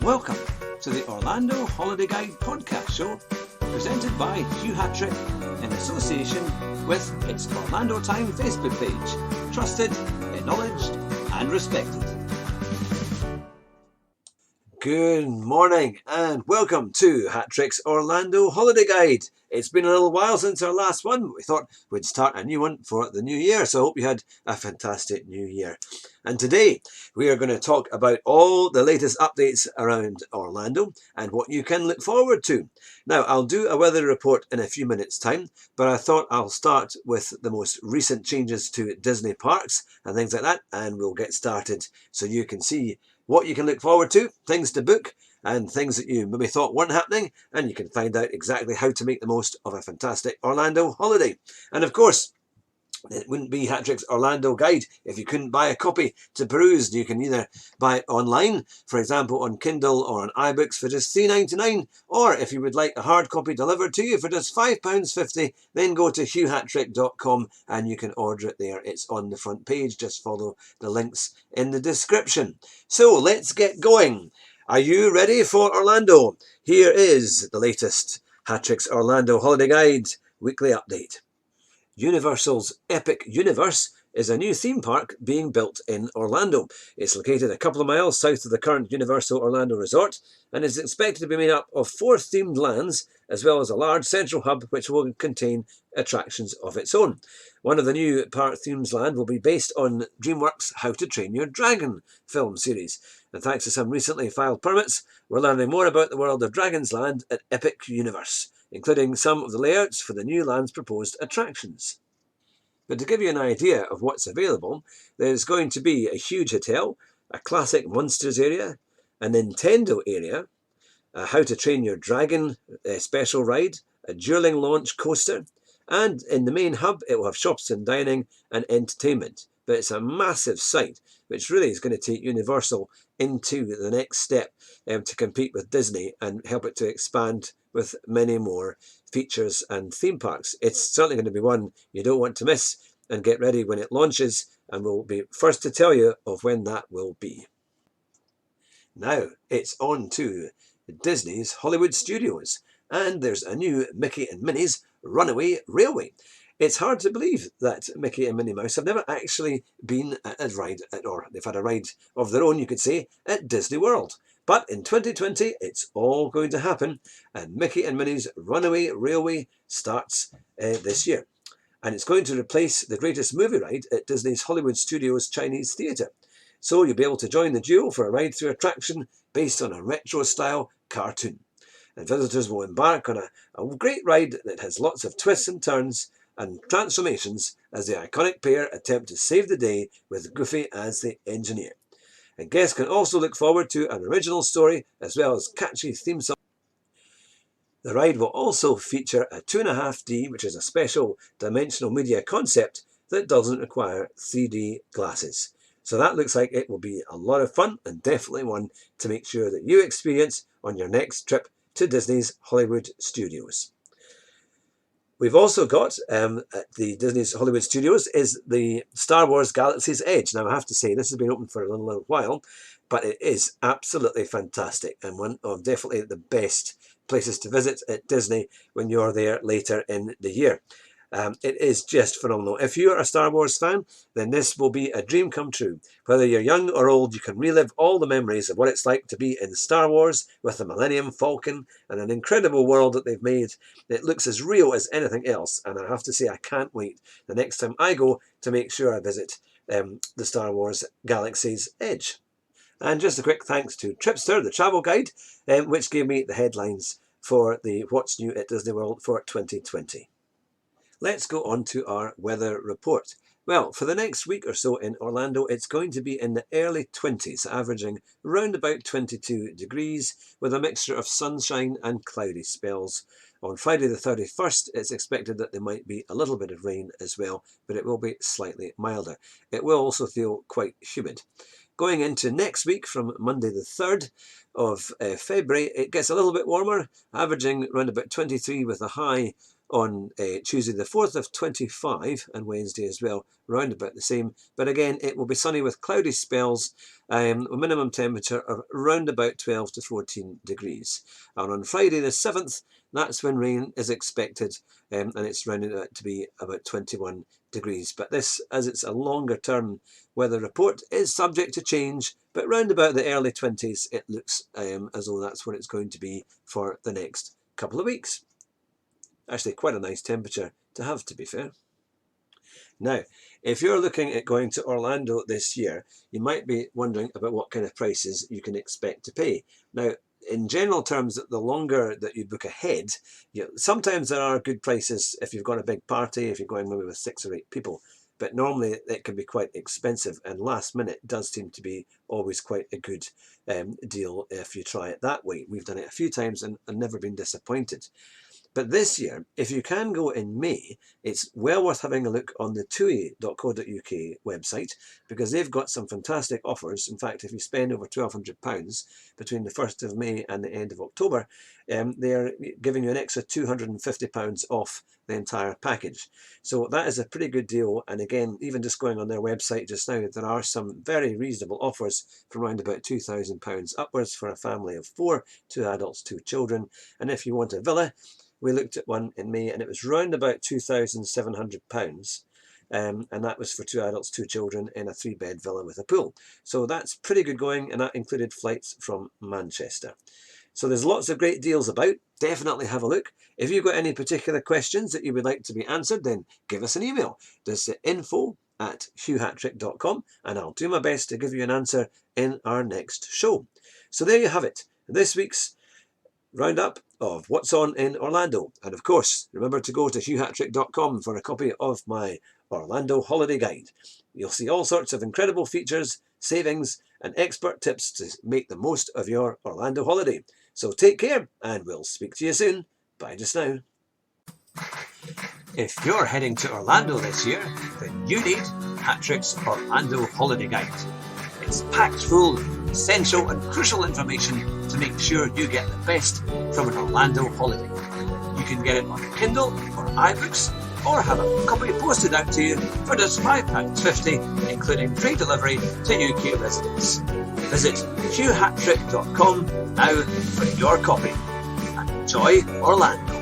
Welcome to the Orlando Holiday Guide podcast show, presented by Hugh Hatrick in association with its Orlando Time Facebook page, trusted, acknowledged and respected. Good morning and welcome to Hatrick's Orlando Holiday Guide. It's been a little while since our last one. We thought we'd start a new one for the new year, so I hope you had a fantastic new year. And today we are going to talk about all the latest updates around Orlando and what you can look forward to. Now, I'll do a weather report in a few minutes' time, but I thought I'll start with the most recent changes to Disney parks and things like that, and we'll get started so you can see what you can look forward to, things to book, and things that you maybe thought weren't happening, and you can find out exactly how to make the most of a fantastic Orlando holiday. And of course, it wouldn't be Hatrick's Orlando Guide if you couldn't buy a copy to peruse. You can either buy it online, for example on Kindle or on iBooks for just $3.99, or if you would like a hard copy delivered to you for just £5.50, then go to hughhatrick.com and you can order it there. It's on the front page. Just follow the links in the description. So let's get going. Are you ready for Orlando? Here is the latest Hatrick's Orlando Holiday Guide weekly update. Universal's Epic Universe is a new theme park being built in Orlando. It's located a couple of miles south of the current Universal Orlando Resort and is expected to be made up of 4 themed lands as well as a large central hub which will contain attractions of its own. One of the new park themes land will be based on DreamWorks' How to Train Your Dragon film series. And thanks to some recently filed permits, we're learning more about the world of Dragon's Land at Epic Universe, including some of the layouts for the new land's proposed attractions. But to give you an idea of what's available, there's going to be a huge hotel, a classic monsters area, a Nintendo area, a How to Train Your Dragon special ride, a dueling launch coaster, and in the main hub it will have shops and dining and entertainment. But it's a massive site which really is going to take Universal into the next step to compete with Disney and help it to expand with many more features and theme parks. It's certainly going to be one you don't want to miss, and get ready when it launches, and we'll be first to tell you of when that will be. Now it's on to Disney's Hollywood Studios, and there's a new Mickey and Minnie's Runaway Railway. It's hard to believe that Mickey and Minnie Mouse have never actually been at a ride, or they've had a ride of their own, you could say, at Disney World. But in 2020, it's all going to happen, and Mickey and Minnie's Runaway Railway starts this year. And it's going to replace the greatest movie ride at Disney's Hollywood Studios Chinese Theatre. So you'll be able to join the duo for a ride-through attraction based on a retro-style cartoon. And visitors will embark on a great ride that has lots of twists and turns and transformations as the iconic pair attempt to save the day with Goofy as the engineer. And guests can also look forward to an original story as well as catchy theme songs. The ride will also feature a 2.5D, which is a special dimensional media concept that doesn't require 3D glasses. So that looks like it will be a lot of fun and definitely one to make sure that you experience on your next trip to Disney's Hollywood Studios. We've also got, at the Disney's Hollywood Studios, is the Star Wars Galaxy's Edge. Now, I have to say, this has been open for a little while, but it is absolutely fantastic and one of definitely the best places to visit at Disney when you're there later in the year. It is just phenomenal. If you're a Star Wars fan, then this will be a dream come true. Whether you're young or old, you can relive all the memories of what it's like to be in Star Wars with the Millennium Falcon and an incredible world that they've made. It looks as real as anything else, and I have to say I can't wait the next time I go to make sure I visit the Star Wars Galaxy's Edge. And just a quick thanks to Tripster, the travel guide, which gave me the headlines for the What's New at Disney World for 2020. Let's go on to our weather report. Well, for the next week or so in Orlando, it's going to be in the early 20s, averaging around about 22 degrees, with a mixture of sunshine and cloudy spells. On Friday the 31st, it's expected that there might be a little bit of rain as well, but it will be slightly milder. It will also feel quite humid. Going into next week, from Monday the 3rd of February, it gets a little bit warmer, averaging around about 23 with a high on Tuesday the 4th of 25 and Wednesday as well, round about the same. But again, it will be sunny with cloudy spells, a minimum temperature of around about 12 to 14 degrees. And on Friday the 7th, that's when rain is expected, and it's rounded out to be about 21 degrees. But this, as it's a longer term weather report, is subject to change, but round about the early 20s, it looks as though that's what it's going to be for the next couple of weeks. Actually, quite a nice temperature to have, to be fair. Now, if you're looking at going to Orlando this year, you might be wondering about what kind of prices you can expect to pay. Now, in general terms, the longer that you book ahead, sometimes there are good prices if you've got a big party, if you're going maybe with 6 or 8 people. But normally it can be quite expensive, and last minute does seem to be always quite a good deal if you try it that way. We've done it a few times and never been disappointed. But this year, if you can go in May, it's well worth having a look on the tui.co.uk website, because they've got some fantastic offers. In fact, if you spend over £1,200 between the 1st of May and the end of October, they're giving you an extra £250 off the entire package. So that is a pretty good deal. And again, even just going on their website just now, there are some very reasonable offers from around about £2,000 upwards for a family of 4, 2 adults, 2 children. And if you want a villa, we looked at one in May and it was round about £2,700. And that was for 2 adults, 2 children in a 3-bed villa with a pool. So that's pretty good going, and that included flights from Manchester. So there's lots of great deals about. Definitely have a look. If you've got any particular questions that you would like to be answered, then give us an email. Just info@hughhatrick.com, and I'll do my best to give you an answer in our next show. So there you have it. This week's roundup of what's on in Orlando. And of course, remember to go to hughhatrick.com for a copy of my Orlando holiday guide. You'll see all sorts of incredible features, savings, and expert tips to make the most of your Orlando holiday. So take care, and we'll speak to you soon. Bye just now. If you're heading to Orlando this year, then you need Hatrick's Orlando holiday guide. It's packed full of essential and crucial information to make sure you get the best from an Orlando holiday. You can get it on Kindle or iBooks, or have a copy posted out to you for just £5.50, including free delivery to UK residents. Visit hughhatrick.com now for your copy. And enjoy Orlando.